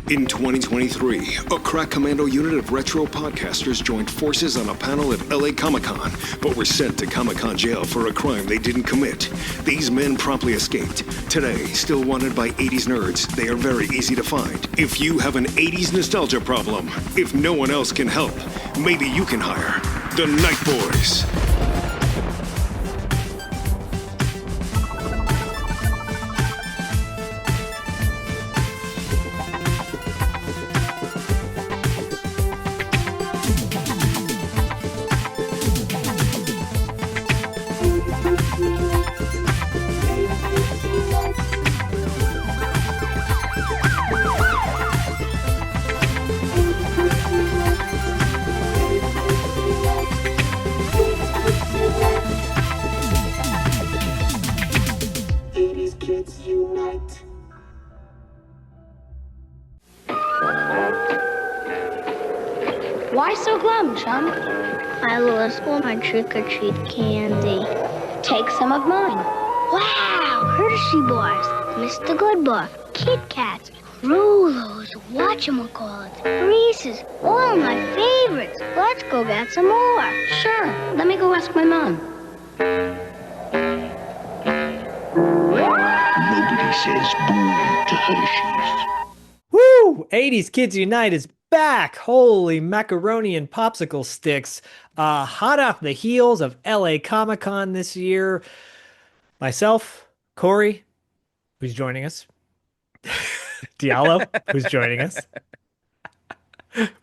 In 2023, a crack commando unit of retro podcasters joined forces on a panel at LA Comic-Con, but were sent to Comic-Con jail for a crime they didn't commit. These men promptly escaped. Today, still wanted by 80s nerds, they are very easy to find. If you have an 80s nostalgia problem, if no one else can help, maybe you can hire the Night Boys. Why so glum, chum? I lost all my trick-or-treat candy. Take some of mine. Wow, Hershey bars, Mr. Goodbar, Kit Kats, Rolos, whatchamacallits, Reese's, all my favorites. Let's go get some more. Sure, let me go ask my mom. Nobody says boo to Hershey's. Woo! 80s Kids Unite is back. Holy macaroni and popsicle sticks. Hot off the heels of LA Comic-Con this year. Myself, Corey, who's joining us. Diallo, who's joining us.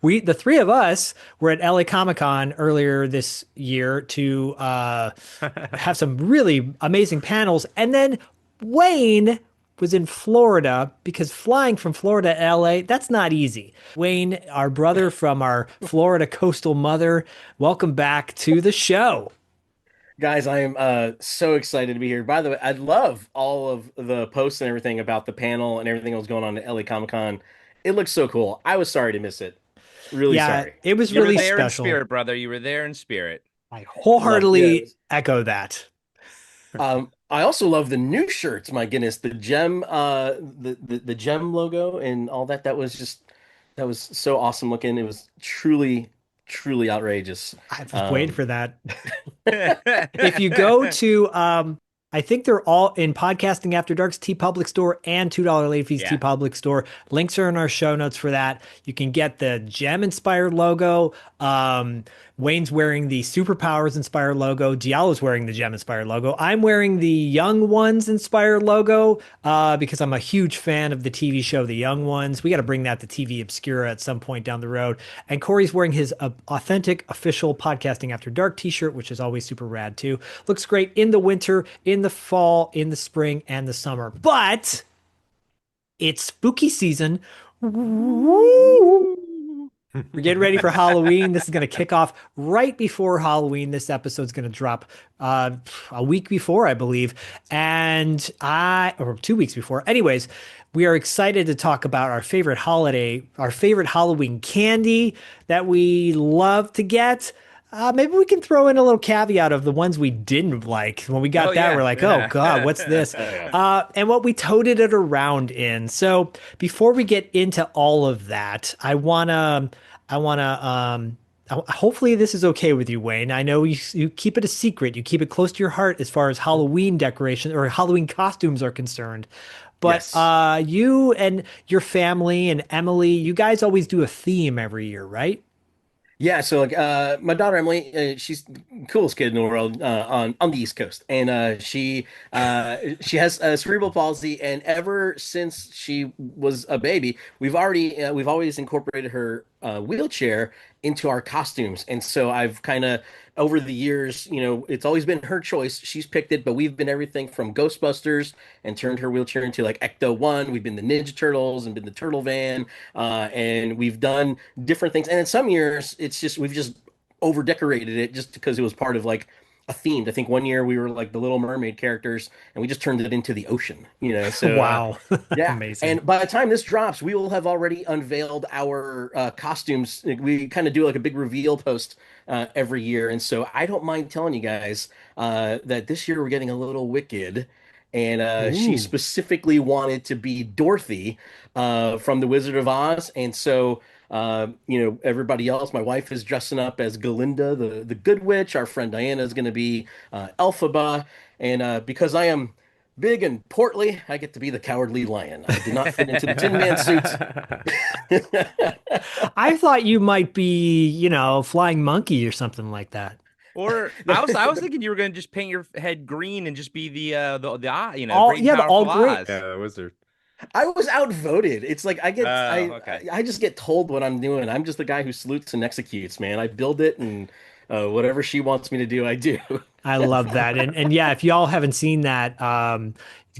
The three of us were at LA Comic-Con earlier this year to have some really amazing panels. And then Wayne was in Florida, because flying from Florida to LA, that's not easy. Wayne, our brother from our Florida coastal mother, welcome back to the show. Guys, I am so excited to be here. By the way, I love all of the posts and everything about the panel and everything that was going on at LA Comic-Con. It looks so cool. I was sorry to miss it. Really sorry. It was You really were there special. in spirit, brother. You were there in spirit. I wholeheartedly echo that. I also love the new shirts. My goodness, the gem, the gem logo and all that. That was so awesome looking. It was truly outrageous. I was waiting for that. If you go to, I think they're all in Podcasting After Dark's T Public store and $2 late fees T Public store. Links are in our show notes for that. You can get the gem inspired logo. Wayne's wearing the Superpowers inspired logo. Diallo's wearing the gem inspired logo. I'm wearing the Young Ones inspired logo because I'm a huge fan of the TV show The Young Ones. We got to bring that to TV Obscura at some point down the road. And Corey's wearing his authentic official Podcasting After Dark t-shirt, which is always super rad too. Looks great in the winter, in the fall, in the spring, and the summer. But it's spooky season. We're getting ready for Halloween. This is going to kick off right before Halloween. This episode's going to drop a week before, I believe, or 2 weeks before. Anyways, we are excited to talk about our favorite Halloween candy that we love to get. Maybe we can throw in a little caveat of the ones we didn't like. When we got we're like, oh God, what's this? And what we toted it around in. So before we get into all of that, I wanna, hopefully this is okay with you, Wayne. I know you keep it a secret. You keep it close to your heart as far as Halloween decoration or Halloween costumes are concerned. But yes. You and your family and Emily, you guys always do a theme every year, right? Yeah, so like my daughter Emily, she's the coolest kid in the world on the East Coast, and she has cerebral palsy, and ever since she was a baby, we've always incorporated her wheelchair into our costumes, and so I've kind of over the years, it's always been her choice. She's picked it, but we've been everything from Ghostbusters and turned her wheelchair into like Ecto-1. We've been the Ninja Turtles and been the Turtle Van, and we've done different things. And in some years, we've just over decorated it just because it was part of like a themed. I think one year we were like the Little Mermaid characters, and we just turned it into the ocean. So wow, yeah, amazing. And by the time this drops, we will have already unveiled our costumes. We kind of do like a big reveal post every year, and so I don't mind telling you guys that this year we're getting a little wicked. and she Ooh. specifically wanted to be Dorothy from The Wizard of Oz, and so. Everybody else, my wife is dressing up as Galinda, the Good Witch. Our friend Diana is going to be Elphaba. And because I am big and portly, I get to be the Cowardly Lion. I did not fit into the Tin Man suit. I thought you might be, flying monkey or something like that. Or I was thinking you were gonna just paint your head green and just be the eye, All great and yeah, the all powerful great. Oz. Yeah, the wizard. I was outvoted. It's like Oh, okay. I just get told what I'm doing. I'm just the guy who salutes and executes, man. I build it and whatever she wants me to do, I do. I love that. And yeah, if y'all haven't seen that,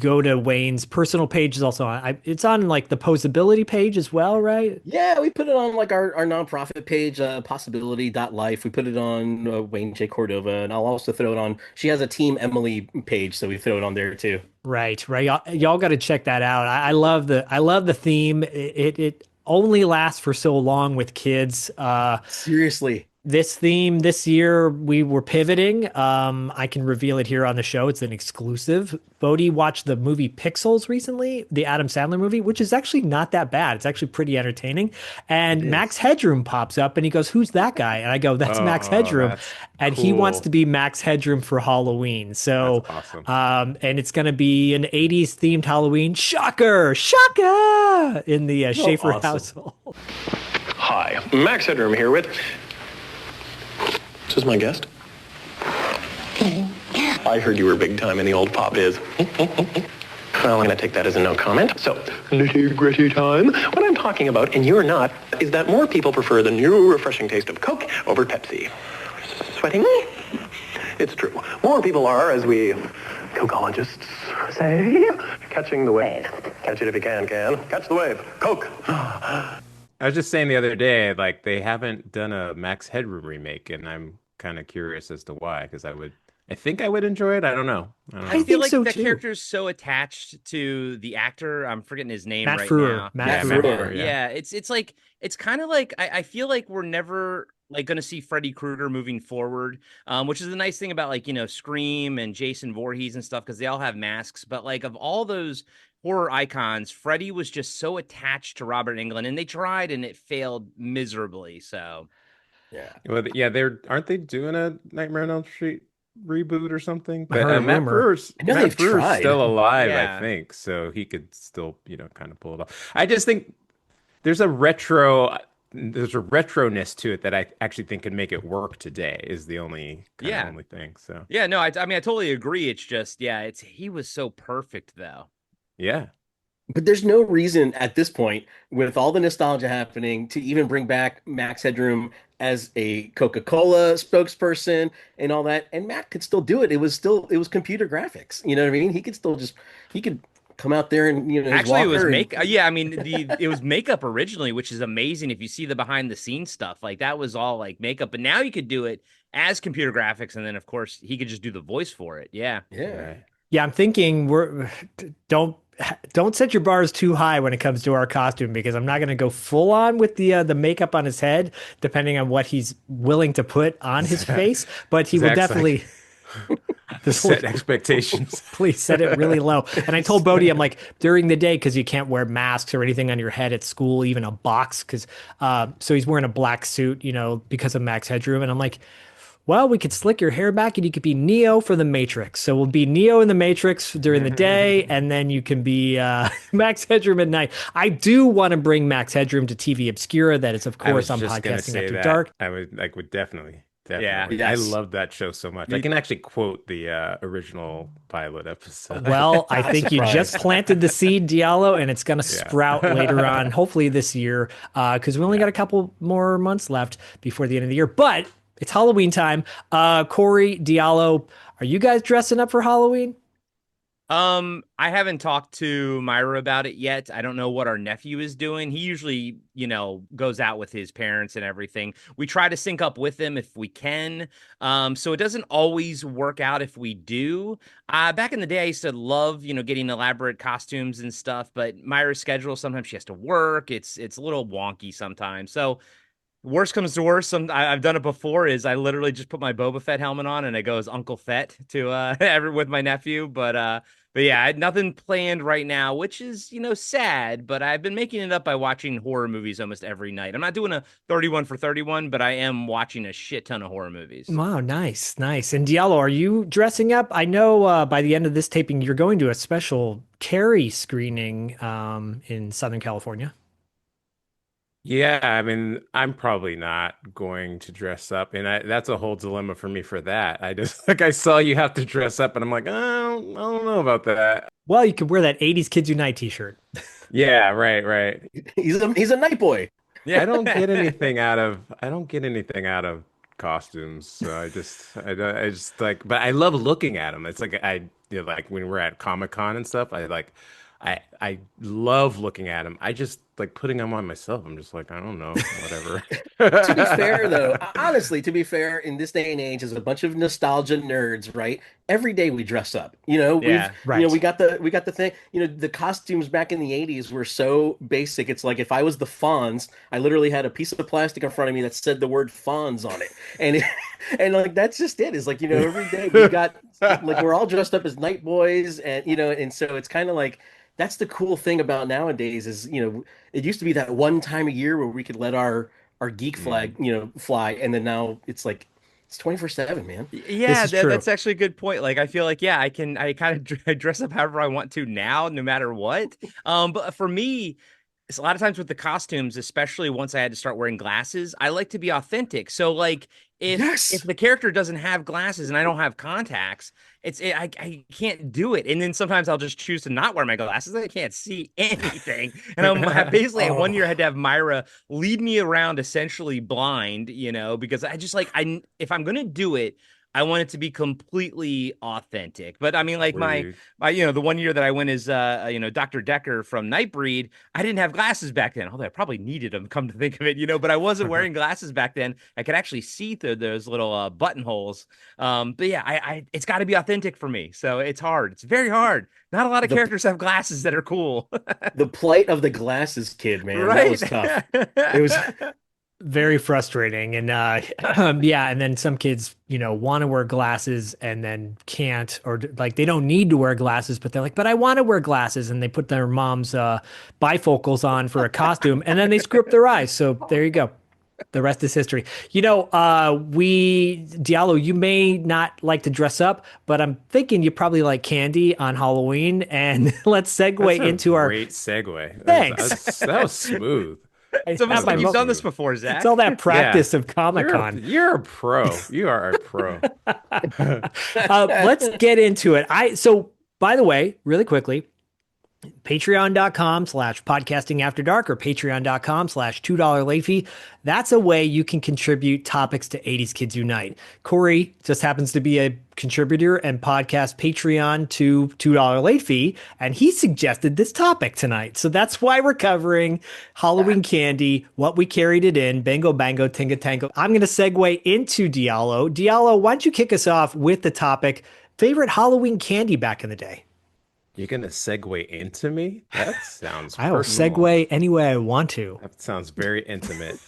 go to Wayne's personal page is also on. It's on like the posability page as well, right? Yeah, we put it on like our nonprofit page, possibility.life. We put it on Wayne J. Cordova, and I'll also throw it on. She has a Team Emily page, so we throw it on there too. Right, right. Y'all got to check that out. I love the theme. It only lasts for so long with kids. Seriously. This theme this year, we were pivoting. I can reveal it here on the show. It's an exclusive. Bodhi watched the movie Pixels recently, the Adam Sandler movie, which is actually not that bad. It's actually pretty entertaining. It And Max is. Headroom pops up and he goes, "Who's that guy?" And I go, "That's Max Oh, Headroom." that's And he wants cool. to be Max Headroom for Halloween. That's So, awesome. and it's going to be an 80s themed Halloween. Shocker, shocker in the Oh, Schaefer awesome. household. Hi, Max Headroom here with. This is my guest. I heard you were big time in the old pop biz. Well, I'm going to take that as a no comment. So, nitty-gritty time. What I'm talking about, and you're not, is that more people prefer the new refreshing taste of Coke over Pepsi. Sweating? It's true. More people are, as we Cokeologists say, catching the wave. Catch it if you can. Catch the wave. Coke. I was just saying the other day, like they haven't done a Max Headroom remake, and I'm kind of curious as to why, because I think I would enjoy it. I don't know. I don't I know. I feel think like so the too. character's so attached to the actor. I'm forgetting his name Matt right Frewer. now. Matt Yeah, Frewer. Frewer. Frewer, yeah. Yeah, it's like it's kind of like I feel like we're never like going to see Freddy Krueger moving forward, which is the nice thing about like Scream and Jason Voorhees and stuff because they all have masks. But like of all those horror icons, Freddy was just so attached to Robert Englund, and they tried and it failed miserably. So Yeah. Well, yeah, they're aren't they doing a Nightmare on Elm Street reboot or something? I But heard a Matt rumor. Frewer's I know Matt they've Frewer's tried. still alive, I yeah, think, so he could still, kind of pull it off. I just think there's a retro there's a retroness to it that I actually think could make it work today is the only kind of yeah, only thing. So yeah. No, I mean I totally agree. It's just it's he was so perfect though. yeah. But there's no reason at this point, with all the nostalgia happening, to even bring back Max Headroom as a Coca-Cola spokesperson and all that. And Matt could still do it. It was computer graphics. You know what I mean? He could come out there and his Actually, it was walker and make. Yeah, I mean, it was makeup originally, which is amazing. If you see the behind the scenes stuff, like that was all like makeup, but now you could do it as computer graphics, and then of course he could just do the voice for it. Yeah, yeah. Right. Yeah, I'm thinking don't don't set your bars too high when it comes to our costume because I'm not going to go full on with the makeup on his head, depending on what he's willing to put on his face. But he will Zach's definitely. Set expectations. Please set it really low. And I told Bodhi, I'm like, during the day, because you can't wear masks or anything on your head at school, even a box, because so he's wearing a black suit, because of Max Headroom. And I'm like, well, we could slick your hair back and you could be Neo for the Matrix. So we'll be Neo in the Matrix during the day, and then you can be Max Headroom at night. I do want to bring Max Headroom to TV Obscura. That is, of I was course, on just gonna Podcasting say After that. Dark. I would definitely. Yeah. Definitely. Yes. I love that show so much. I can actually quote the original pilot episode. Well, I think you just Surprised. planted the seed, Diallo, and it's going to Yeah. sprout later on, hopefully this year, because we only got a couple more months left before the end of the year. But it's Halloween time. Corey, Diallo, are you guys dressing up for Halloween? I haven't talked to Myra about it yet. I don't know what our nephew is doing. He usually, goes out with his parents and everything. We try to sync up with them if we can. So it doesn't always work out if we do. Back in the day, I used to love, getting elaborate costumes and stuff, but Myra's schedule, sometimes she has to work. It's a little wonky sometimes. So worst comes to worst, I've done it before. Is I literally just put my Boba Fett helmet on and I go as Uncle Fett to with my nephew. But But yeah, I had nothing planned right now, which is, sad, but I've been making it up by watching horror movies almost every night. I'm not doing a 31 for 31, but I am watching a shit ton of horror movies. Wow, nice, nice. And Diallo, are you dressing up? I know by the end of this taping, you're going to a special Carrie screening in Southern California. Yeah, I mean, I'm probably not going to dress up, and that's a whole dilemma for me for that. I just like I saw you have to dress up, and I'm like, I don't know about that. Well, you could wear that 80s Kids Unite t-shirt. Yeah, right, right. He's a night boy. I don't get anything out of costumes. So I just like, but I love looking at them. It's like like when we're at Comic-Con and stuff. I love looking at them. I just like putting them on myself. I'm just like, I don't know, whatever. To be fair, though, honestly, to be fair, in this day and age, as a bunch of nostalgia nerds, right? Every day we dress up. Yeah, right. We got the thing. The costumes back in the '80s were so basic. It's like if I was the Fonz, I literally had a piece of plastic in front of me that said the word Fonz on it, and and like that's just it. Is like every day we got like we're all dressed up as night boys, and and so it's kind of like. That's the cool thing about nowadays is, it used to be that one time a year where we could let our geek flag, Mm. fly, and then now it's like it's 24/7, man. This Yeah, is true. that's actually a good point. Like, I feel like, yeah, I kind of dress up however I want to now, no matter what. But for me, it's a lot of times with the costumes, especially once I had to start wearing glasses, I like to be authentic. So like if Yes. the character doesn't have glasses and I don't have contacts, I can't do it. And then sometimes I'll just choose to not wear my glasses. I can't see anything. And basically one year I had to have Myra lead me around essentially blind, because I just like I if I'm gonna do it, I want it to be completely authentic. But I mean, like Were you the one year that I went as Dr. Decker from Nightbreed, I didn't have glasses back then. Although I probably needed them, come to think of it, but I wasn't wearing glasses back then. I could actually see through those little buttonholes. But yeah, I it's got to be authentic for me. So it's hard. It's very hard. Not a lot of The characters have glasses that are cool. the plight of the glasses kid, man. That Right. was tough. It was Very frustrating. And yeah, and then some kids, want to wear glasses and then can't, or like they don't need to wear glasses, but they're like, but I want to wear glasses. And they put their mom's bifocals on for a costume and then they screw up their eyes. So there you go. The rest is history. Diallo, you may not like to dress up, but I'm thinking you probably like candy on Halloween. And let's segue That's a into our great segue. thanks. That was smooth. It's almost Have like my you've done mo- this before, Zach. It's all that practice of You're Comic-Con. you're a pro. You are a pro. Let's get into it. So by the way, really quickly, patreon.com/podcasting after dark or patreon.com/$2 late fee. That's a way you can contribute topics to 80s Kids Unite. Corey just happens to be a contributor and podcast Patreon to $2 late fee, and he suggested this topic tonight. So that's why we're covering Halloween candy, what we carried it in, Bango Bango, Tinga Tango. I'm going to segue into Diallo. Diallo, why don't you kick us off with the topic, favorite Halloween candy back in the day? You're gonna segue into me? That sounds I will personal. segue any way I want to. That sounds very intimate.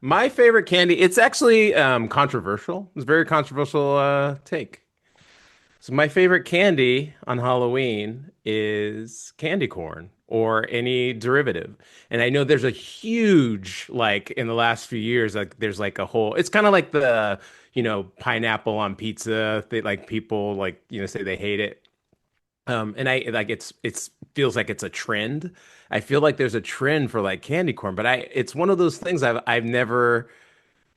My favorite candy, it's actually controversial. It's a very controversial take. So my favorite candy on Halloween is candy corn or any derivative. And I know there's a huge, like in the last few years, like there's like a whole, it's kind of like the, pineapple on pizza. They like people like, say they hate it. And I like it's feels like it's a trend. I feel like there's a trend for like candy corn, but it's one of those things I've never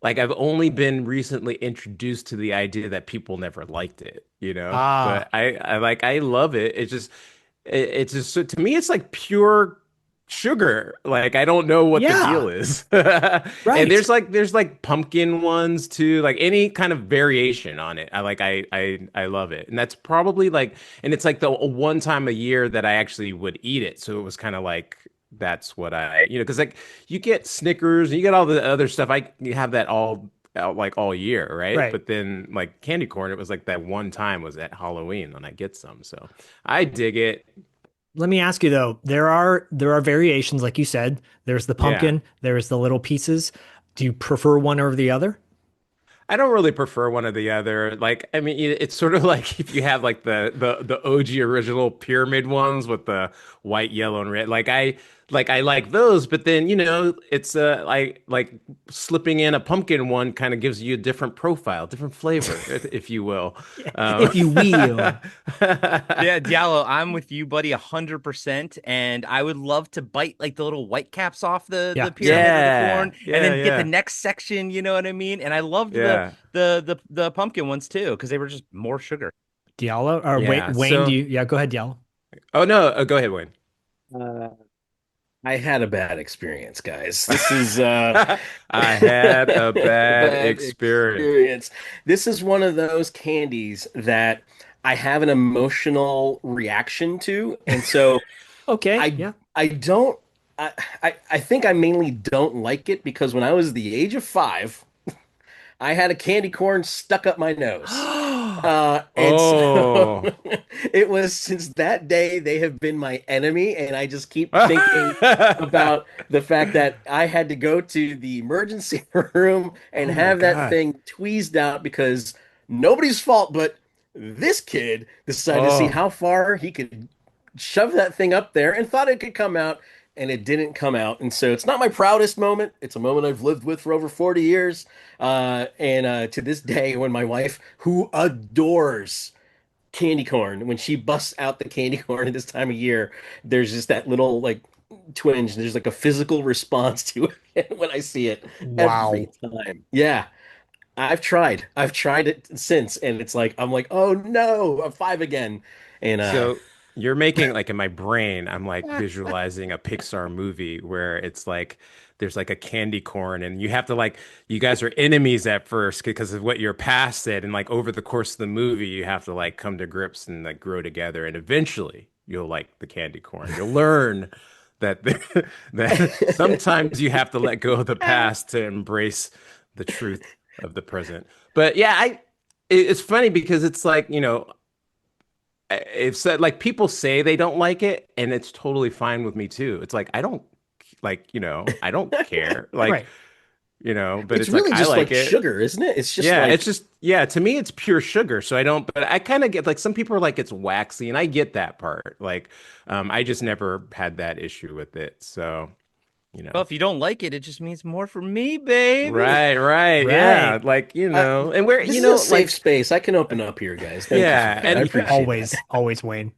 like I've only been recently introduced to the idea that people never liked it, Ah, But I love it. It's just so, to me it's like pure sugar. Like I don't know what the yeah, deal is. And right. there's like pumpkin ones too, like any kind of variation on it. I love it. And that's probably like and it's like the one time a year that I actually would eat it. So it was kind of like that's what because like you get Snickers and you get all the other stuff. You have that like all year, right? Right. But then like candy corn, it was like that one time was at Halloween when I get some. So I dig it. Let me ask you though, there are variations, like you said. There's the Yeah. pumpkin, there's the little pieces. Do you prefer one over the other? I don't really prefer one or the other. Like, I mean, it's sort of like if you have like the OG original pyramid ones with the white, yellow, and red. I like those, but then it's like slipping in a pumpkin one kind of gives you a different profile, different flavor, if you will. If you will. Yeah, Diallo, I'm with you, buddy, 100%. And I would love to bite like the little white caps off Yeah. the pyramid of the Yeah, corn, and yeah, then get the yeah, next section. You know what I mean? And I loved yeah, the pumpkin ones too because they were just more sugar. Diallo or yeah. Wayne, So, yeah, go ahead, Diallo. oh no, go ahead, Wayne. Uh, I had a bad experience, guys. This is I had a bad bad experience. experience. This is one of those candies that I have an emotional reaction to, and so Okay, I yeah. I don't I think I mainly don't like it because when I was the age of 5, I had a candy corn stuck up my nose. And so Oh. it was since that day they have been my enemy, and I just keep thinking about the fact that I had to go to the emergency room and Oh my have that God. thing tweezed out because nobody's fault but this kid decided to see Oh. how far he could shove that thing up there and thought it could come out, and it didn't come out. And so it's not my proudest moment. It's a moment I've lived with for over 40 years. And to this day, when my wife, who adores candy corn, when she busts out the candy corn at this time of year, there's just that little like twinge. There's like a physical response to it when I see it every Wow. time. Yeah. I've tried. I've tried it since, and it's like I'm like, oh no, I'm 5 again. And So you're making like in my brain, I'm like visualizing a Pixar movie where it's like there's like a candy corn and you have to like you guys are enemies at first because of what you're past it and like over the course of the movie you have to like come to grips and like grow together and eventually you'll like the candy corn. You'll learn that that sometimes you have to let go of the past to embrace the truth of the present. But yeah, it's funny because it's like, it's that like people say they don't like it and it's totally fine with me too. It's like I don't like, I don't care. Like, Right. But it's it's like really I just like like it. sugar, isn't it? It's just Yeah, like it's just yeah, to me it's pure sugar. So I don't but I kind of get like some people are like it's waxy and I get that part. Like I just never had that issue with it. So, Well, if you don't like it, it just means more for me, baby. right. Yeah, Right. like, I, and where this is a safe like space. I can open up here, guys. Thank you for yeah, that. I and appreciate that. Always Wayne.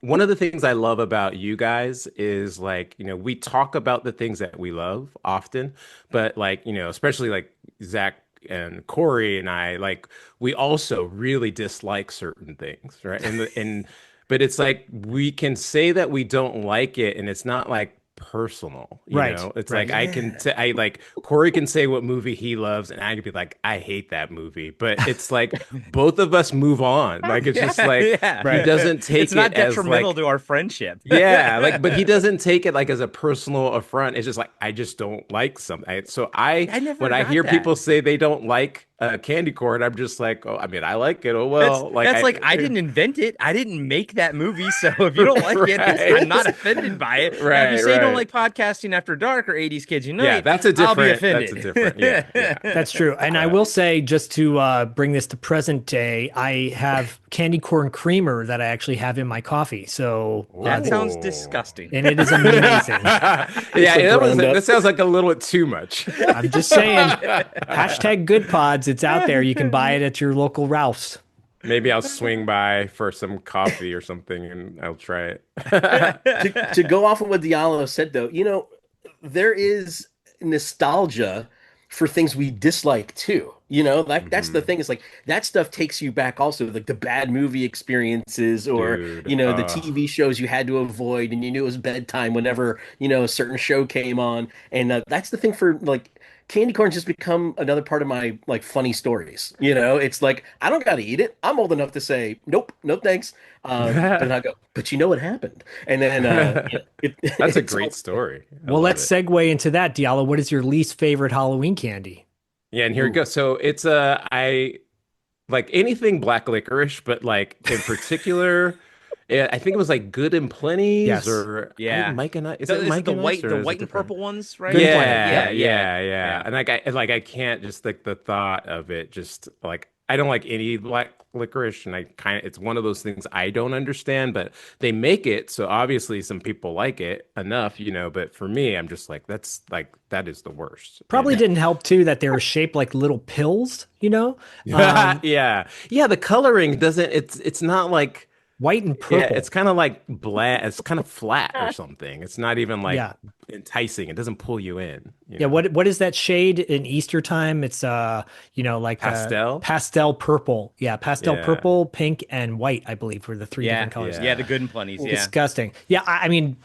one of the things I love about you guys is like, we talk about the things that we love often, but like, especially like Zach and Corey and I, like, we also really dislike certain things, right? But it's like we can say that we don't like it, and it's not like personal, Right. It's Right. like I like Corey can say what movie he loves, and I could be like, I hate that movie, but it's like both of us move on. Like it's just like Yeah. he doesn't take It's not it as detrimental like to our friendship. yeah, like, but he doesn't take it like as a personal affront. It's just like I just don't like something. I never when I got hear that. people say they don't like candy corn, I'm just like, oh, I mean, I like it. Oh That's well, like that's like I didn't invent it. I didn't make that movie. So if you don't like it, I'm not offended by it. Now, if you say you don't like podcasting after dark or 80s Kids Unite, yeah, I'll be offended. That's a different. Yeah. That's true. And I will say, just to bring this to present day, I have candy corn creamer that I actually have in my coffee. So That sounds Ooh. disgusting. and it is amazing. Yeah, ground up. that sounds like a little bit too much. I'm just saying, hashtag good pods. It's out there. You can buy it at your local Ralph's. Maybe I'll swing by for some coffee or something, and I'll try it. To go off of what Diallo said, though, there is nostalgia for things we dislike too. That's the thing. Is like that stuff takes you back also, like the bad movie experiences or Dude, the TV shows you had to avoid, and you knew it was bedtime whenever a certain show came on, and that's the thing for like. Candy corn's just become another part of my like funny stories. It's like I don't got to eat it. I'm old enough to say nope, no thanks. But I go, but you know what happened, and then That's a it's great story. I Well, love let's it. segue into that, Diallo. What is your least favorite Halloween candy? Yeah, and here we go. So it's I like anything black licorice, but like in particular, Yeah, I think it was like Good and Plenty's Yes. or Mike and I. Is it Is Mike the and white, Ice, or the is it white and different? purple ones, right? Good and Plenty. Yeah. And I can't just like the thought of it. Just like I don't like any black licorice, and it's one of those things I don't understand. But they make it, so obviously some people like it enough, But for me, I'm just like that is the worst. Probably didn't help too that they were shaped like little pills, Yeah. The coloring doesn't. It's not like. white and Yeah, purple. it's kind of like bland. It's kind of flat or something. It's not even like Yeah. enticing. It doesn't pull you in. Yeah, what is that shade in Easter time? It's like Pastel? pastel purple. Yeah, pastel Yeah. purple, pink, and white, I believe, were the three different colors. Yeah, the Good and Plenty's. Yeah. Disgusting. Yeah, I mean,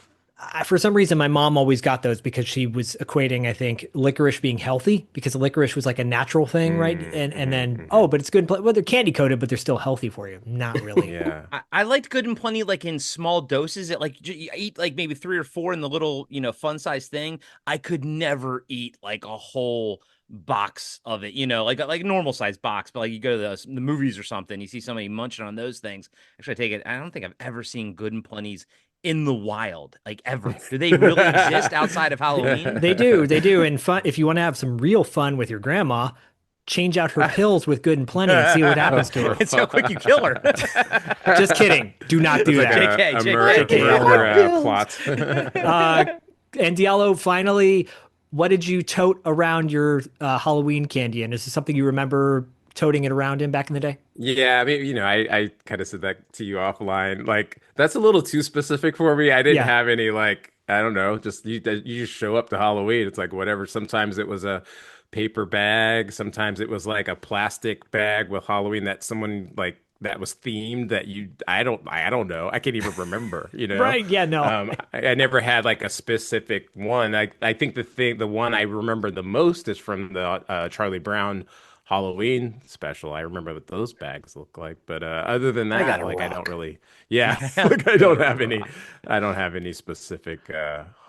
for some reason, my mom always got those because she was equating, I think, licorice being healthy because licorice was like a natural thing, right? And then, but it's good. Well, they're candy coated, but they're still healthy for you. Not really. Yeah. I liked Good and Plenty like in small doses. It like you eat like maybe 3 or 4 in the little fun size thing. I could never eat like a whole box of it, like a normal size box. But like you go to the movies or something, you see somebody munching on those things. Actually, I don't think I've ever seen Good and Plenty's in the wild, like ever. Do they really exist outside of Halloween? They do. And fun, if you want to have some real fun with your grandma, change out her pills with Good and Plenty and see what happens to her. It's how quick you kill her. Just kidding. Do not do that. JK. Plot. And Diallo, finally, what did you tote around your Halloween candy? And is this something you remember toting it around in back in the day? Yeah, I mean, I kind of said that to you offline. Like, that's a little too specific for me. I didn't have any, like, I don't know, just you just show up to Halloween. It's like whatever. Sometimes it was a paper bag. Sometimes it was like a plastic bag with Halloween that someone like that was themed I don't know. I can't even remember, Right. Yeah, no. I never had like a specific one. I think the one I remember the most is from the Charlie Brown Halloween special. I remember what those bags look like, but other than that, I don't really. Yeah, like I don't have any specific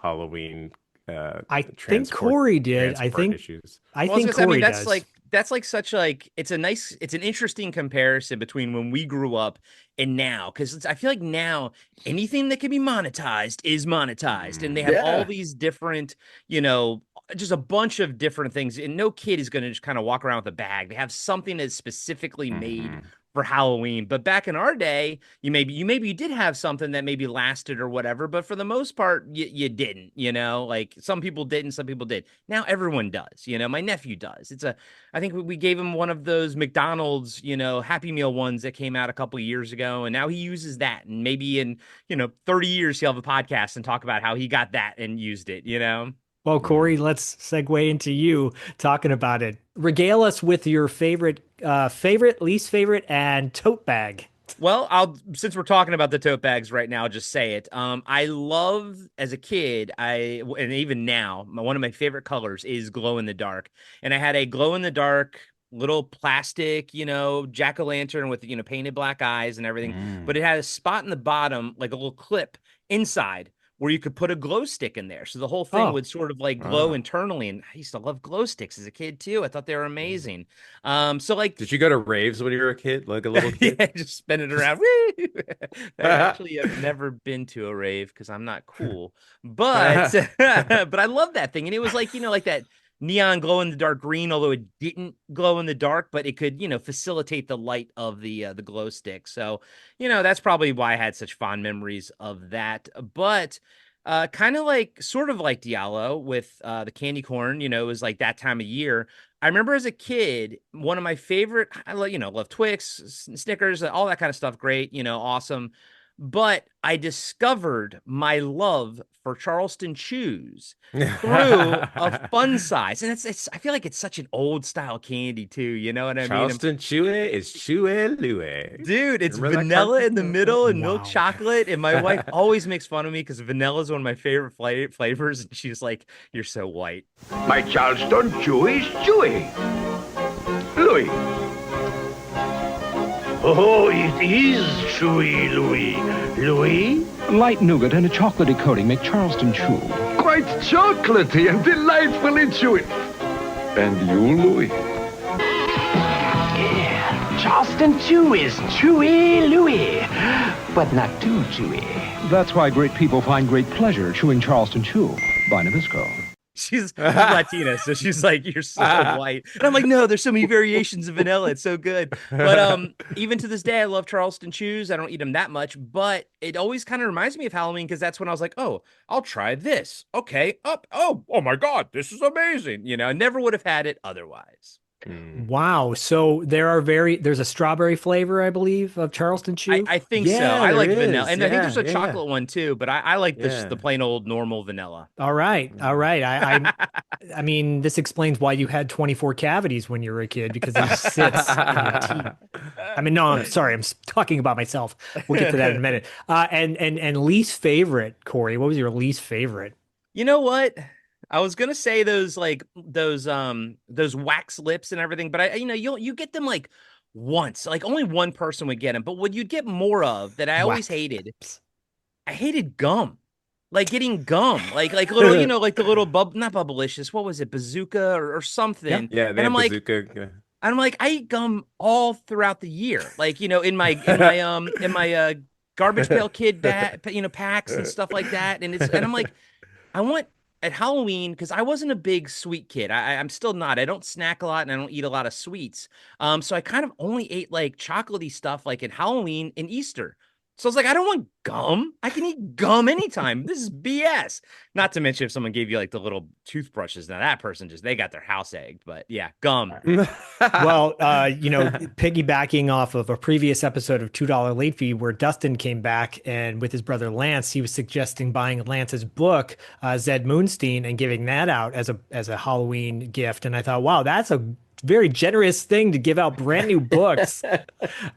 Halloween. I think Corey did. I think issues. I think Corey that's does. That's like such like it's an interesting comparison between when we grew up and now, because I feel like now anything that can be monetized is monetized, and they have all these different, just a bunch of different things, and no kid is going to just kind of walk around with a bag. They have something that's specifically made for Halloween. But back in our day, you did have something that maybe lasted or whatever, but for the most part, you didn't, like some people didn't, some people did. Now everyone does, my nephew does. I think we gave him one of those McDonald's, Happy Meal ones that came out a couple of years ago, and now he uses that. And maybe in, 30 years, he'll have a podcast and talk about how he got that and used it, Well, Corey, let's segue into you talking about it. Regale us with your favorite, least favorite, and tote bag. Well, since we're talking about the tote bags right now, I'll just say it. I love as a kid, and even now, one of my favorite colors is glow in the dark. And I had a glow in the dark little plastic, jack-o'-lantern with, painted black eyes and everything. But it had a spot in the bottom, like a little clip inside, where you could put a glow stick in there. So the whole thing would sort of like glow internally. And I used to love glow sticks as a kid too. I thought they were amazing. So like, did you go to raves when you were a kid, like a little kid? Yeah, just spin it around. Actually, I've never been to a rave because I'm not cool, but but I love that thing. And it was like, like that neon glow in the dark green, although it didn't glow in the dark, but it could, facilitate the light of the glow stick. So, that's probably why I had such fond memories of that. But kind of like, sort of like Diallo with the candy corn, it was like that time of year. I remember as a kid, one of my favorite, I love Twix, Snickers, all that kind of stuff. Great, awesome. But I discovered my love for Charleston Chews through a fun size. And it's I feel like it's such an old style candy too. You know what I mean? Charleston Chewy is Chewy Louie. Dude, it's vanilla in the middle and milk chocolate. And my wife always makes fun of me because vanilla is one of my favorite flavors. And she's like, you're so white. My Charleston Chew is chewy. Louis. Oh, it is chewy, Louis. Louis? Light nougat and a chocolatey coating make Charleston Chew. Quite chocolatey and delightfully chewy. And you, Louis? Yeah, Charleston Chew is chewy, Louis. but not too chewy. That's why great people find great pleasure chewing Charleston Chew by Nabisco. She's Latina, so she's like, "You're so white," and I'm like, "No, there's so many variations of vanilla. It's so good." But even to this day, I love Charleston Chews. I don't eat them that much, but it always kind of reminds me of Halloween because that's when I was like, "Oh, I'll try this." Okay, oh my God, this is amazing. I never would have had it otherwise. Wow. So there's a strawberry flavor, I believe, of Charleston Chew. I think so. Yeah, I there like is. vanilla, and I think there's a Yeah. chocolate one too. But I like Yeah. the plain old normal vanilla. All right. I mean, this explains why you had 24 cavities when you were a kid because it just sits in your teeth. I mean, no, I'm sorry. I'm talking about myself. We'll get to that in a minute. And least favorite, Corey, what was your least favorite? You know what? I was gonna say those wax lips and everything, but you get them like once, like only one person would get them. But what you'd get more of that I always hated, I hated gum, like getting gum, like little, like the little not bubblicious, what was it, bazooka or something? Yeah, and I'm like, bazooka. I'm like, I eat gum all throughout the year, like in my garbage pail kid packs and stuff like that, and I'm like, I want. At Halloween, because I wasn't a big sweet kid. I'm still not. I don't snack a lot and I don't eat a lot of sweets. So I kind of only ate like chocolatey stuff like at Halloween and Easter. So I was like, I don't want gum. I can eat gum anytime. This is BS. Not to mention if someone gave you like the little toothbrushes, now that person they got their house egged. But yeah, gum. Well, piggybacking off of a previous episode of $2 Late Fee where Dustin came back and with his brother Lance, he was suggesting buying Lance's book, Zed Moonstein, and giving that out as a Halloween gift. And I thought, wow, that's a very generous thing to give out brand new books.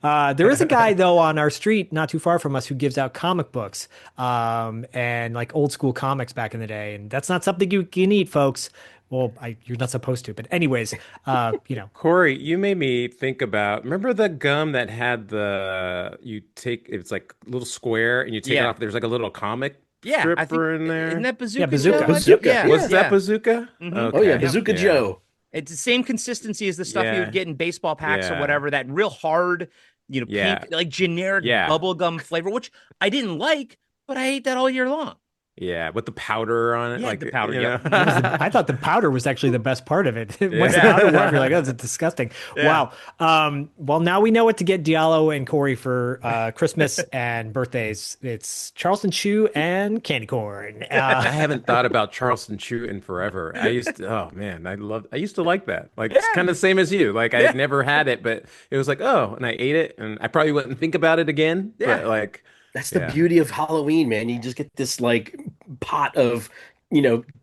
There is a guy though on our street not too far from us who gives out comic books and like old school comics back in the day, and that's not something you can eat, folks. Well, you're not supposed to, but anyways, Corey, you made me think about, remember the gum that had it's like a little square and you take it off, there's like a little comic stripper in there. Isn't that bazooka? Yeah, bazooka. Bazooka. Yeah. Was that bazooka? Mhm. Okay. Oh yeah, Bazooka Joe. It's the same consistency as the stuff you would get in baseball packs or Yeah. whatever, that real hard, pink, like generic bubblegum flavor, which I didn't like, but I ate that all year long. Yeah, with the powder on it. Yeah, like the powder, you yep. know? I thought the powder was actually the best part of it. Once the powder wore off, you're like, oh, that's disgusting. Yeah. Wow. Well, now we know what to get Diallo and Corey for Christmas and birthdays. It's Charleston Chew and candy corn. I haven't thought about Charleston Chew in forever. I used to like that. Like it's kind of the same as you. Like I had never had it, but it was like, oh, and I ate it and I probably wouldn't think about it again. Yeah. But like That's the beauty of Halloween, man. You just get this like pot of,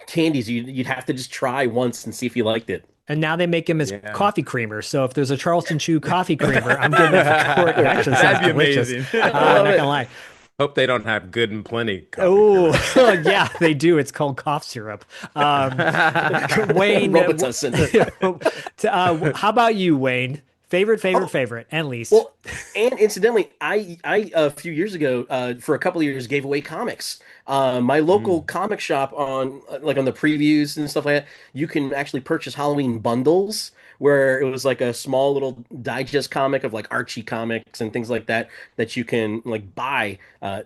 candies. You'd have to just try once and see if you liked it. And now they make him as coffee creamer. So if there's a Charleston Chew coffee creamer, I'm getting it for Corey. It actually sounds That'd be delicious. amazing. Not gonna lie. hope they don't have Good and Plenty. Oh, yeah, they do. It's called cough syrup. Wayne, how about you, Wayne? Favorite, and least. Well, and incidentally, I a few years ago, for a couple of years, gave away comics. My local comic shop on the previews and stuff like that, you can actually purchase Halloween bundles where it was like a small little digest comic of like Archie comics and things like that you can like buy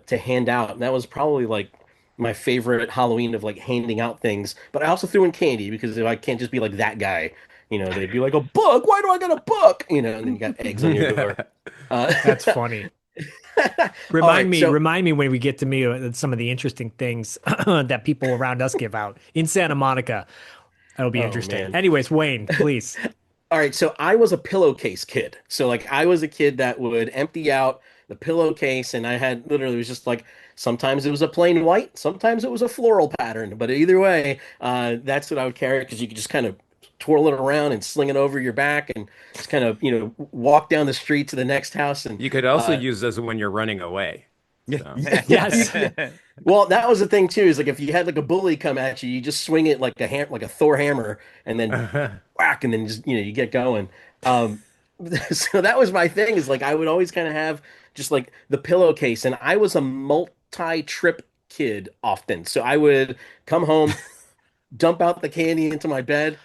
to hand out. And that was probably like my favorite Halloween of like handing out things. But I also threw in candy because I can't just be like that guy. You know, they'd be like, a book? Why do I get a book? You know, and then you got eggs on your door. That's funny. Remind me when we get to me some of the interesting things that people around us give out in Santa Monica. That'll be interesting. Man. Anyways, Wayne, please. All right, so I was a pillowcase kid. So like I was a kid that would empty out the pillowcase, and I had literally it was just like sometimes it was a plain white, sometimes it was a floral pattern, but either way, that's what I would carry because you could just kind of twirl it around and sling it over your back and just kind of, walk down the street to the next house. And you could also use this when you're running away. So. Yes. Well, that was the thing too, is like if you had like a bully come at you, you just swing it like a Thor hammer and then whack, and then just, you get going. So that was my thing, is like I would always kind of have just like the pillowcase, and I was a multi-trip kid often. So I would come home, dump out the candy into my bed,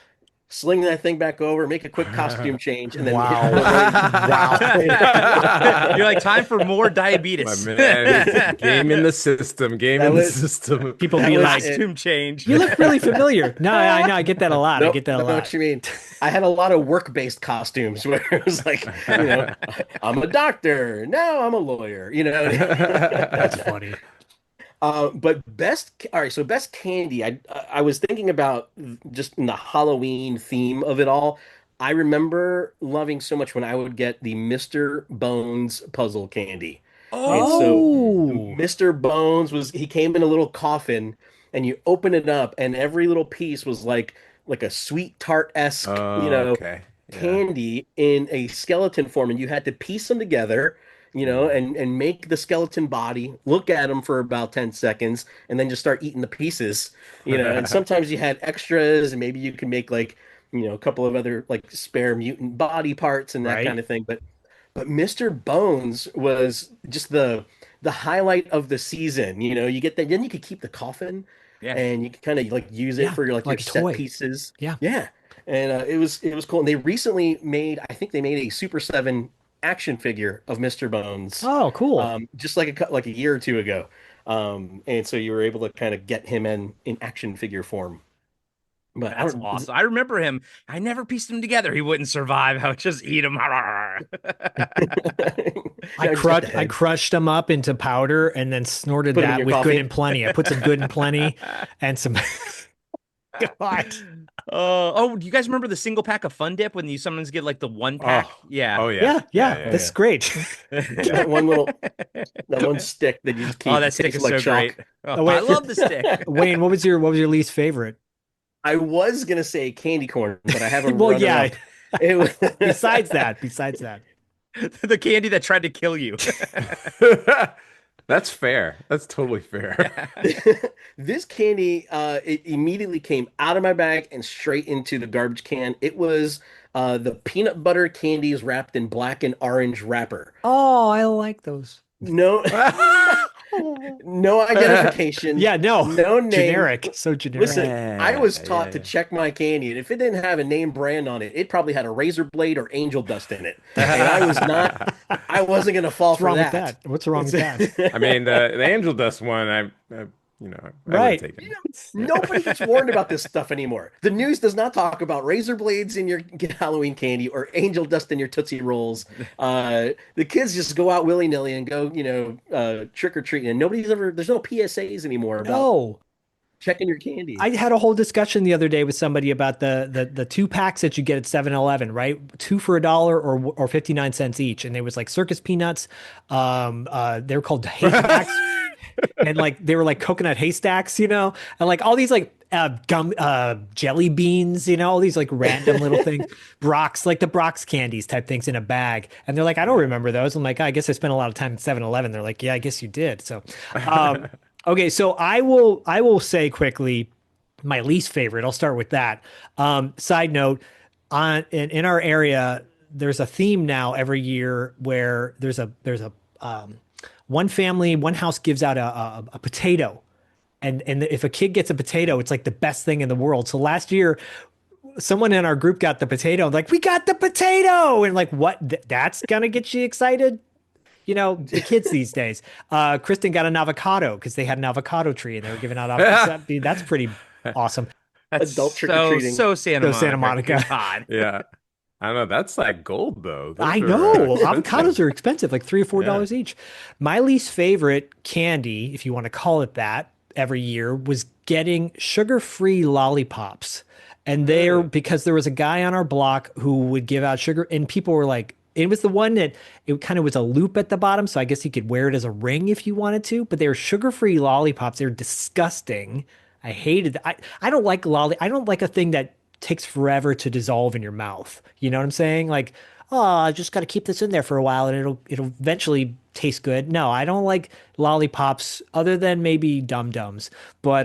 sling that thing back over, make a quick costume change, and then hit Wow. wow. You're like, time for more My diabetes. man, game in the system. Game That in the was- system. People That be was like, it. Costume change. you look really familiar. No, I know. I get that a lot. I Nope, get that a I know lot. what you mean. I had a lot of work-based costumes where it was like, I'm a doctor. Now I'm a lawyer, That's funny. But all right, so best candy. I was thinking about just in the Halloween theme of it all. I remember loving so much when I would get the Mr. Bones puzzle candy. And so Oh, Mr. Bones he came in a little coffin and you open it up and every little piece was like a sweet tart-esque, Oh, okay. Yeah. candy in a skeleton form, and you had to piece them together, and make the skeleton body, look at them for about 10 seconds, and then just start eating the pieces, and sometimes you had extras, and maybe you could make like, a couple of other like spare mutant body parts and that right. kind of thing. But Mr. Bones was just the highlight of the season. You get that, then you could keep the coffin, Yeah. and you could kind of like use it Yeah, for your like your a set toy. pieces. Yeah. Yeah. And it was cool. And they recently I think they made a Super 7 action figure of Mr. Bones, Oh, cool. just like a year or two ago. And so you were able to kind of get him in action figure form. But I That's don't, awesome. I remember him. I never pieced him together. He wouldn't survive. I would just eat him. I just got the I head. crushed them up into powder and then snorted Put 'em in that your with coffee. Good and Plenty. I put some Good and Plenty and some. God. Oh, do you guys remember the single pack of Fun Dip when you sometimes get like the one pack? Oh, Yeah. oh yeah. Yeah. This is great. That one stick that you just keep. Oh, It that stick tastes is like so chalk. great. Oh, Oh, wait. I love the stick. Wayne, what was your least favorite? I was gonna say candy corn, but I have a Well, runner yeah. up. It was Besides that. The candy that tried to kill you. That's fair. That's totally fair. This candy, it immediately came out of my bag and straight into the garbage can. It was the peanut butter candies wrapped in black and orange wrapper. Oh, I like those. No, no identification. Yeah, no. No name. Generic. So generic. Listen, I was taught Yeah. to check my candy, and if it didn't have a name brand on it, it probably had a razor blade or angel dust in it. And I wasn't gonna fall What's for wrong that. with that? What's wrong with that? I mean, the angel dust one, I I Right. would take it. Nobody gets warned about this stuff anymore. The news does not talk about razor blades in your Halloween candy or angel dust in your Tootsie Rolls. The kids just go out willy-nilly and go, trick or treating, and there's no PSAs anymore about No. checking your candy. I had a whole discussion the other day with somebody about the two packs that you get at 7-Eleven, right? Two for $1 or 59 cents each. And they was like circus peanuts. They were called haystacks. And like they were like coconut haystacks, and like all these like jelly beans, all these like random little things, Brock's, like the Brock's candies type things in a bag. And they're like, I don't remember those. I'm like, I guess I spent a lot of time at 7-Eleven. They're like, yeah, I guess you did. So okay, so I will say quickly my least favorite. I'll start with that. Side note, in our area, there's a theme now every year where there's a one house gives out a potato, and if a kid gets a potato, it's like the best thing in the world. So last year, someone in our group got the potato. Like, we got the potato, and like, what? That's gonna get you excited? The kids these days. Kristen got an avocado because they had an avocado tree and they were giving out avocados. Dude, that's pretty awesome. That's Adult trick-or-treating. So Santa Monica. Santa Monica. God. Yeah. I don't know. That's like gold, though. Those I are, know expensive. avocados are expensive, like $3 or $4 each. My least favorite candy, if you want to call it that, every year was getting sugar-free lollipops. And because there was a guy on our block who would give out sugar, and people were like, it was the one that it kind of was a loop at the bottom, so I guess you could wear it as a ring if you wanted to. But they were sugar-free lollipops. They're disgusting. I hated. I don't like I don't like a thing that takes forever to dissolve in your mouth. You know what I'm saying? Like, oh, I just got to keep this in there for a while and it'll eventually taste good. No, I don't like lollipops other than maybe Dum Dums. But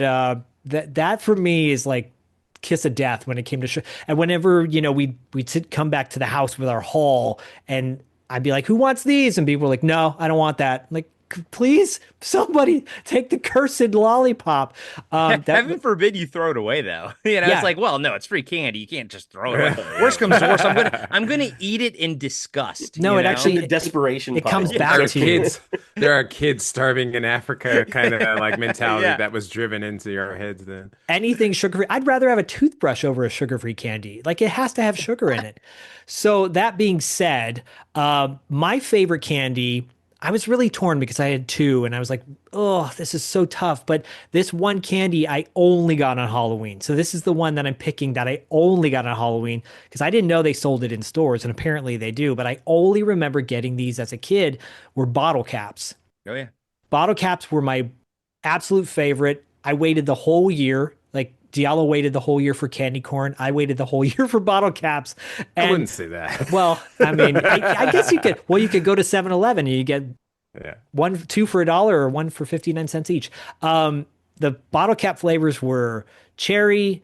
that for me is like kiss of death when it came to and whenever we'd come back to the house with our haul and I'd be like, who wants these? And people were like, no, I don't want that. I'm like, please, somebody take the cursed lollipop. Heaven forbid you throw it away, though. It's Yeah. like, well, no, it's free candy. You can't just throw it away. Worst comes to worst, I'm gonna eat it in disgust. No, you it know? actually The desperation it comes pile. back to you. There are kids starving in Africa kind of like mentality Yeah. that was driven into your heads then. Anything sugar-free. I'd rather have a toothbrush over a sugar-free candy. Like it has to have sugar in it. So that being said, my favorite candy, I was really torn because I had two and I was like, oh, this is so tough. But this one candy I only got on Halloween. So this is the one that I'm picking that I only got on Halloween because I didn't know they sold it in stores and apparently they do. But I only remember getting these as a kid were bottle caps. Oh yeah. Bottle caps were my absolute favorite. I waited the whole year. Like Diallo waited the whole year for candy corn. I waited the whole year for bottle caps. And, I wouldn't say that. Well, I mean, I guess you could. Well, you could go to 7-Eleven and you get two for $1 or one for 59 cents each. The bottle cap flavors were cherry,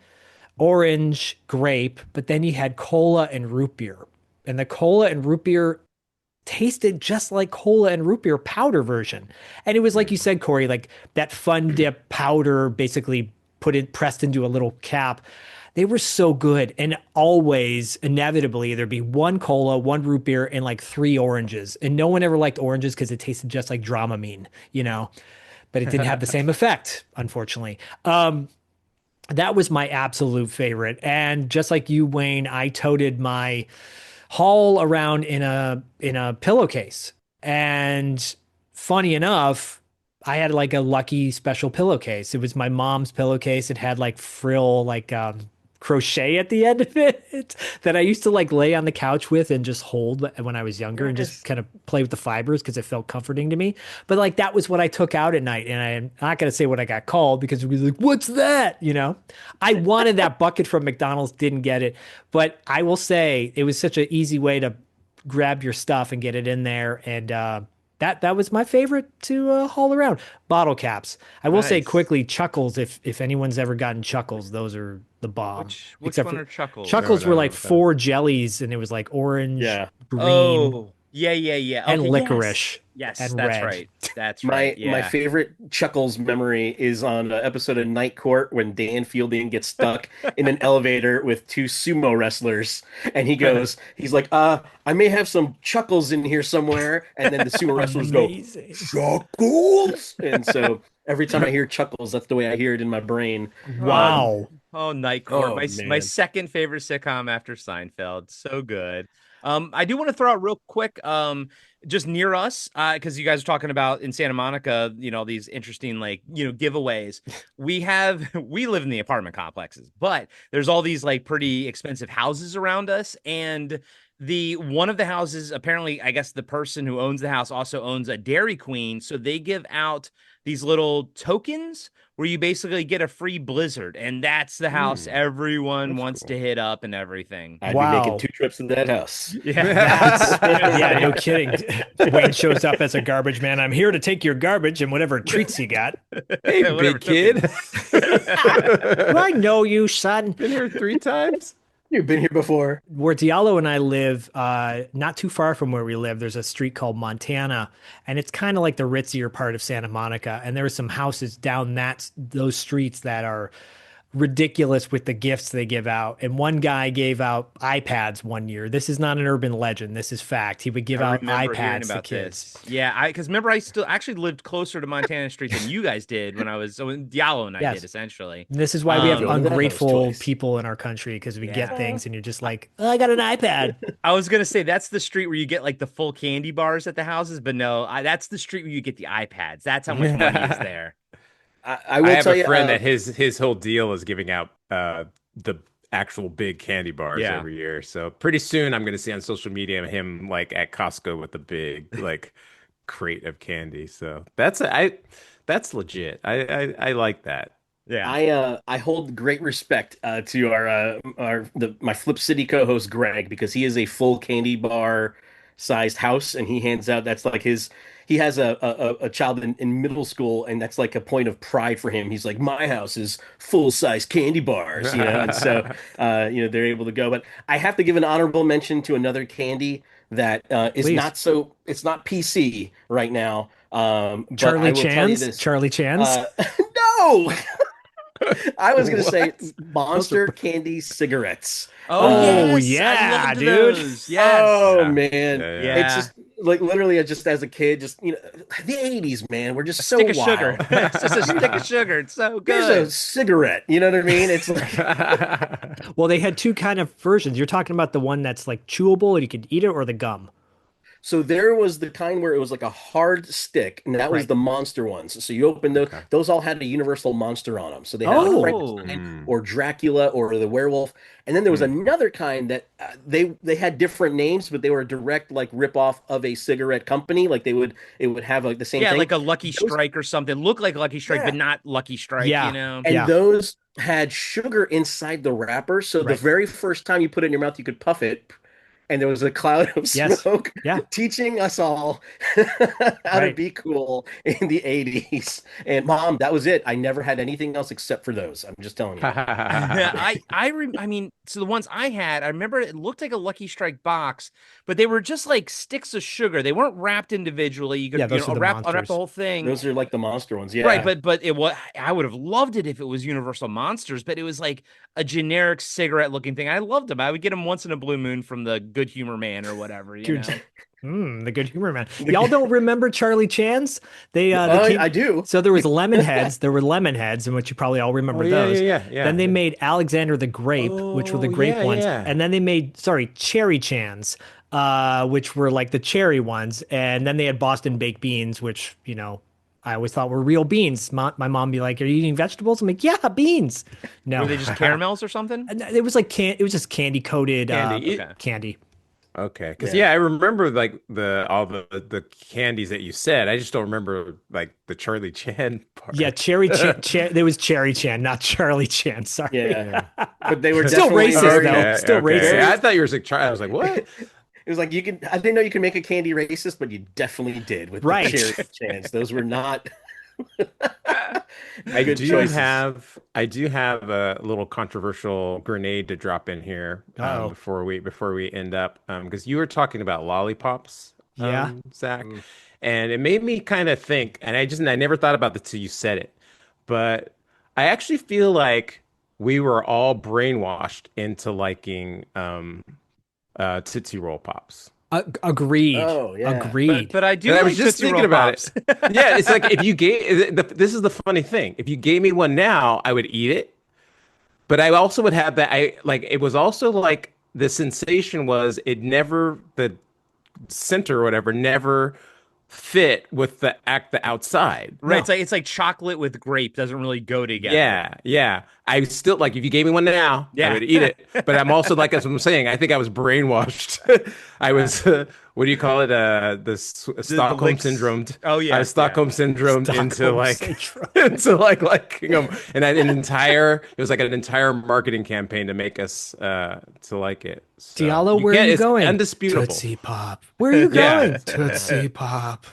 orange, grape, but then you had cola and root beer. And the cola and root beer tasted just like cola and root beer powder version. And it was like you said, Corey, like that Fun Dip powder basically pressed into a little cap. They were so good. And always, inevitably, there'd be one cola, one root beer, and like 3 oranges. And no one ever liked oranges because it tasted just like Dramamine, but it didn't have the same effect, unfortunately. That was my absolute favorite. And just like you, Wayne, I toted my haul around in a pillowcase. And funny enough, I had like a lucky special pillowcase. It was my mom's pillowcase. It had like frill, like crochet at the end of it that I used to like lay on the couch with and just hold when I was younger and just kind of play with the fibers because it felt comforting to me. But like that was what I took out at night. And I'm not going to say what I got called because it was like, what's that? I wanted that bucket from McDonald's, didn't get it. But I will say it was such an easy way to grab your stuff and get it in there. And, that was my favorite to haul around. Bottle caps. I will say quickly, Chuckles. If anyone's ever gotten Chuckles, those are the bomb. Which one are Chuckles? Chuckles were like 4 jellies, and it was like orange, green. Oh, yeah. And Okay, licorice. Yes, and that's red. right. That's right. My favorite Chuckles memory is on an episode of Night Court when Dan Fielding gets stuck in an elevator with 2 sumo wrestlers, and he's like, I may have some Chuckles in here somewhere, and then the sumo wrestlers go, Chuckles, and so every time I hear Chuckles, that's the way I hear it in my brain. Wow. Night Court. Oh, my second favorite sitcom after Seinfeld. So good. I do want to throw out real quick, just near us, because you guys are talking about in Santa Monica, these interesting giveaways. We live in the apartment complexes, but there's all these like pretty expensive houses around us, and one of the houses, apparently, I guess the person who owns the house also owns a Dairy Queen, so they give out these little tokens where you basically get a free Blizzard, and that's the house everyone wants to hit up and everything. I'd be making 2 trips to that house. Yeah, no kidding. Wayne shows up as a garbage man. I'm here to take your garbage and whatever treats you got. Hey, big kid. Do I know you, son? Been here 3 times? You've been here before. Where Diallo and I live, not too far from where we live, there's a street called Montana, and it's kind of like the ritzier part of Santa Monica. And there are some houses down those streets that are ridiculous with the gifts they give out. And one guy gave out iPads one year. This is not an urban legend. This is fact. He would give out iPads to kids. This. Yeah, because remember, I still actually lived closer to Montana Street than you guys did when Diallo and I did, essentially. This is why we have ungrateful people in our country, because we get things and you're just like, oh, I got an iPad. I was going to say, that's the street where you get like the full candy bars at the houses, but no, that's the street where you get the iPads. That's how much money is there. I will have tell a friend you, that his whole deal is giving out the actual big candy bars every year. So pretty soon I'm going to see on social media him like at Costco with a big like crate of candy. So that's legit. I like that. Yeah, I hold great respect to my Flip City co-host Greg, because he is a full candy bar sized house, and he hands out, that's like he has a child in middle school, and that's like a point of pride for him. He's like, my house is full size candy bars, and so they're able to go. But I have to give an honorable mention to another candy that is it's not PC right now, But Charlie I will tell you Chan's? this. Charlie Chan's? No! I was going to say What? Monster Candy cigarettes. Oh Oh, yes, I yeah, loved dude. those. Yes. Oh Yeah. man, Yeah, yeah. it's Yeah. just like literally just as a kid, just the '80s, man, we're just A so stick of wild. sugar. It's just a stick of sugar. It's so Here's a good. cigarette. You know what I mean? It's like Well, they had two kind of versions. You're talking about the one that's like chewable and you could eat it, or the gum. so there was the kind where it was like a hard stick, and that was Right. the monster ones. So you open those; Okay. those all had a universal monster on them. So they had like Oh. Frankenstein or Dracula or the werewolf, and then there was another kind that they had different names, but they were a direct like rip off of a cigarette company. Like it would have like the same Yeah, thing. like a Lucky Those- Strike or something. Look like Lucky Strike, Yeah. but not Lucky Strike, Yeah. you know? And Yeah. those had sugar inside the wrapper. So the Right. very first time you put it in your mouth, you could puff it. And there was a cloud of Yes. smoke Yeah. teaching us all how to Right. be cool in the 80s. And mom, that was it. I never had anything else except for those. I'm just telling you. I mean, so the ones I had, I remember it looked like a Lucky Strike box, but they were just like sticks of sugar. They weren't wrapped individually. You could, Yeah, those are the unwrap the monsters. whole thing. Those are like the monster ones. Yeah. Right, but it was, I would have loved it if it was Universal Monsters, but it was like a generic cigarette looking thing. I loved them. I would get them once in a blue moon from the Good Humor Man or whatever, you Dude. know. The Good Humor Man. Y'all don't remember Charlie Chan's? They I do. So there was lemon heads. There were lemon heads, in which you probably all remember Oh, yeah, those. yeah. Then they made Alexander the Grape, which were the Oh, grape yeah, ones. yeah. And then they made, Cherry Chan's, which were like the cherry ones. And then they had Boston baked beans, which, I always thought were real beans. My mom be like, "Are you eating vegetables?" I'm like, "Yeah, beans." No, Were they just caramels or something? it was like it was just candy coated Candy. candy. Okay, because I remember like all the candies that you said. I just don't remember like the Charlie Chan part. Yeah, there was Cherry Chan, not Charlie Chan. Sorry. Yeah. But they were Still definitely racist, though. Still racist. I thought you were like Charlie. I was like, what? It was like I didn't know you could make a candy racist, but you definitely did with Right. the cherry chance. Those were not I good do choices. I do have a little controversial grenade to drop in here before we end up because you were talking about lollipops, Zach, and it made me kind of think, and I never thought about this till you said it, but I actually feel like we were all brainwashed into liking Tootsie Roll Pops. Agreed. Oh, yeah. Agreed. But I do. And I like was just Tootsie thinking Roll about Pops. it. Yeah, it's like if you this is the funny thing. If you gave me one now, I would eat it. But I also would have that. It was also like the sensation was the center or whatever never fit with the outside. Right. It's like chocolate with grape doesn't really go together. Yeah. I still like if you gave me one now, I would eat it. But I'm also like as I'm saying, I think I was brainwashed. I was what do you call it? The Stockholm syndrome. Oh yeah, I was Stockholm syndrome into liking them, and it was like an entire marketing campaign to make us to like it. So, Diallo, where are you going? Undisputable. Tootsie Pop. Where are you going? Yeah. Tootsie Pop.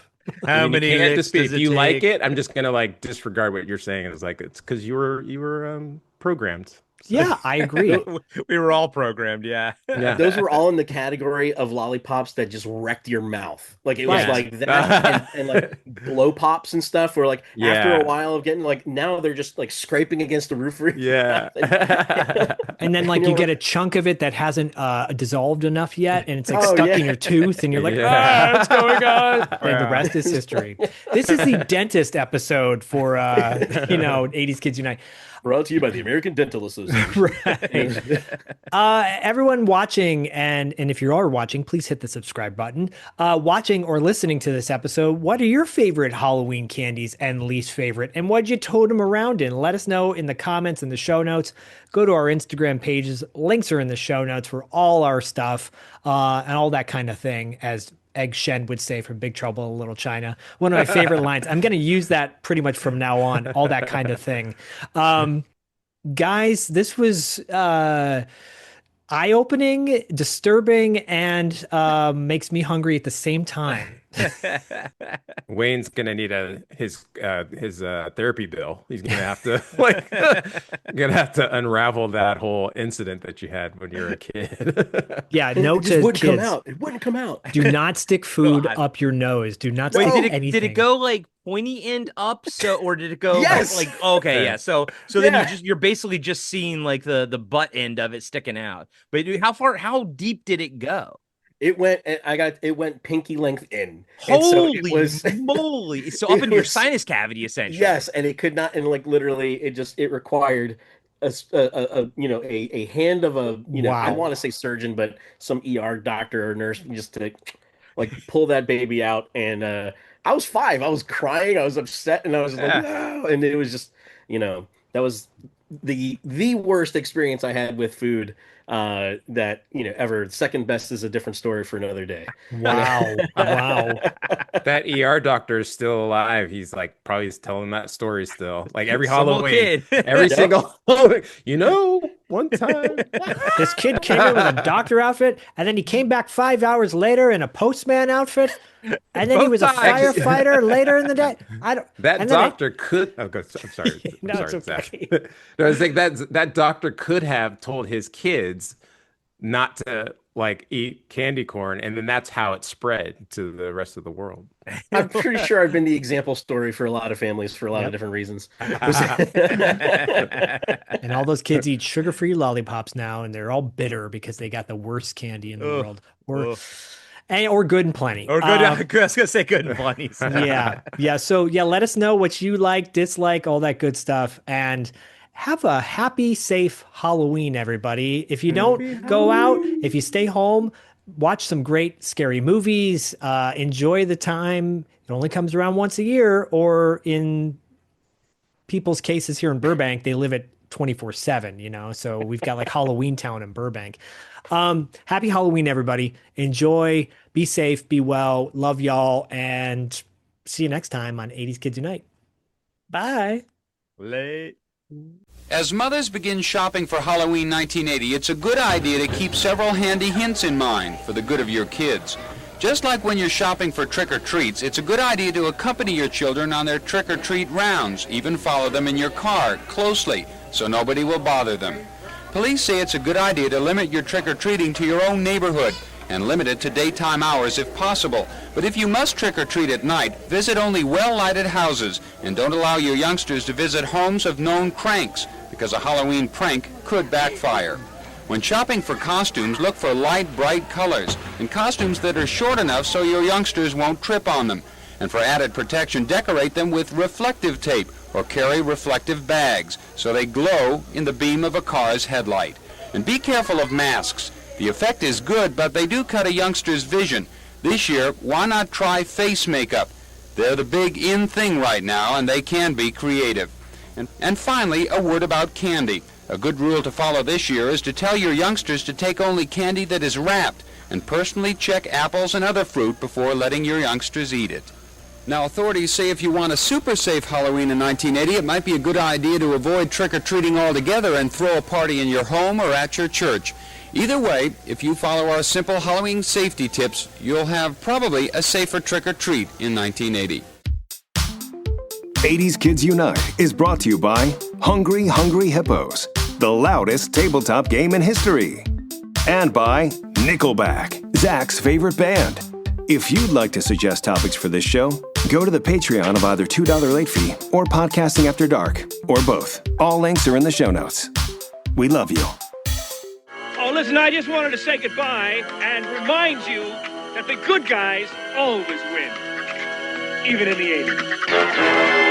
How many can't licks dispute. does If it you like take? it, I'm just gonna like disregard what you're saying. It's like it's because you were programmed. So. Yeah, I agree. We were all programmed. Yeah. Yeah. Those were all in the category of lollipops that just wrecked your mouth. Like it was Right. like that and like blow pops and stuff where like after Yeah. a while of getting like now they're just like scraping against the roof. Yeah. And then like you get a chunk of it that hasn't dissolved enough yet, and it's like stuck in your tooth, and you're like, what's going on? And the rest is history. This is the dentist episode for 80s Kids Unite. Brought to you by the American Dental Association. Right. Everyone watching, and if you are watching, please hit the subscribe button. Watching or listening to this episode, what are your favorite Halloween candies and least favorite? And what'd you tote them around in? Let us know in the comments and the show notes. Go to our Instagram pages. Links are in the show notes for all our stuff and all that kind of thing, as Egg Shen would say from Big Trouble in Little China. One of my favorite lines. I'm going to use that pretty much from now on, all that kind of thing. Guys, this was eye-opening, disturbing, and makes me hungry at the same time. Wayne's gonna need his therapy bill. He's gonna have to unravel that whole incident that you had when you were a kid. Yeah, It note just to wouldn't come kids: out. It wouldn't come out. do not stick food God. up your nose. Do not Wait, stick did anything. it go like pointy end up? So, or did it go Yes! like okay, yeah. So Yeah. then you're basically just seeing like the butt end of it sticking out. But dude, how deep did it go? It went pinky length in. And Holy so it was moly! So up it into your was- sinus cavity, essentially. Yes, and it could not, and like literally, it required a hand of a I Wow. want to say surgeon, but some ER doctor or nurse just to like pull that baby out. And I was 5. I was crying. I was upset, and I was like, no. And it was just that was the worst experience I had with food. That ever. Second best is a different story for another day. Wow. Wow. That ER doctor is still alive. He's like probably telling that story still. Like every Some old Halloween, kid. every single one time. This kid came in with a doctor outfit, and then he came back 5 hours later in a postman outfit, and then he Both was a times. firefighter later in the day. I don't. That and then doctor could. Oh, I'm sorry. No, I'm it's sorry, okay. Zach. No, I was like that doctor could have told his kids not to like eat candy corn, and then that's how it spread to the rest of the world. I'm pretty sure I've been the example story for a lot of families for a lot of different reasons. And all those kids eat sugar-free lollipops now, and they're all bitter because they got the worst candy in the world, or good and plenty, Or good. I was gonna say good and plenty. yeah. So let us know what you like, dislike, all that good stuff, and have a happy, safe Halloween, everybody. If you don't go out, if you stay home, watch some great scary movies, enjoy the time. It only comes around once a year, or in people's cases here in Burbank, they live it 24/7, so we've got like Halloween Town in Burbank. Happy Halloween, everybody. Enjoy, be safe, be well, love y'all, and see you next time on 80s Kids Unite. Bye. Late. As mothers begin shopping for Halloween 1980, it's a good idea to keep several handy hints in mind for the good of your kids. Just like when you're shopping for trick-or-treats, it's a good idea to accompany your children on their trick-or-treat rounds, even follow them in your car closely so nobody will bother them. Police say it's a good idea to limit your trick-or-treating to your own neighborhood and limit it to daytime hours if possible. But if you must trick-or-treat at night, visit only well-lighted houses and don't allow your youngsters to visit homes of known cranks, because a Halloween prank could backfire. When shopping for costumes, look for light, bright colors and costumes that are short enough so your youngsters won't trip on them. And for added protection, decorate them with reflective tape or carry reflective bags so they glow in the beam of a car's headlight. And be careful of masks. The effect is good, but they do cut a youngster's vision. This year, why not try face makeup? They're the big in thing right now, and they can be creative. And finally, a word about candy. A good rule to follow this year is to tell your youngsters to take only candy that is wrapped, and personally check apples and other fruit before letting your youngsters eat it. Now, authorities say if you want a super safe Halloween in 1980, it might be a good idea to avoid trick-or-treating altogether and throw a party in your home or at your church. Either way, if you follow our simple Halloween safety tips, you'll have probably a safer trick-or-treat in 1980. 80s Kids Unite is brought to you by Hungry Hungry Hippos, the loudest tabletop game in history. And by Nickelback, Zach's favorite band. If you'd like to suggest topics for this show, go to the Patreon of either $2 late fee or Podcasting After Dark, or both. All links are in the show notes. We love you. Oh, listen, I just wanted to say goodbye and remind you that the good guys always win, even in the 80s.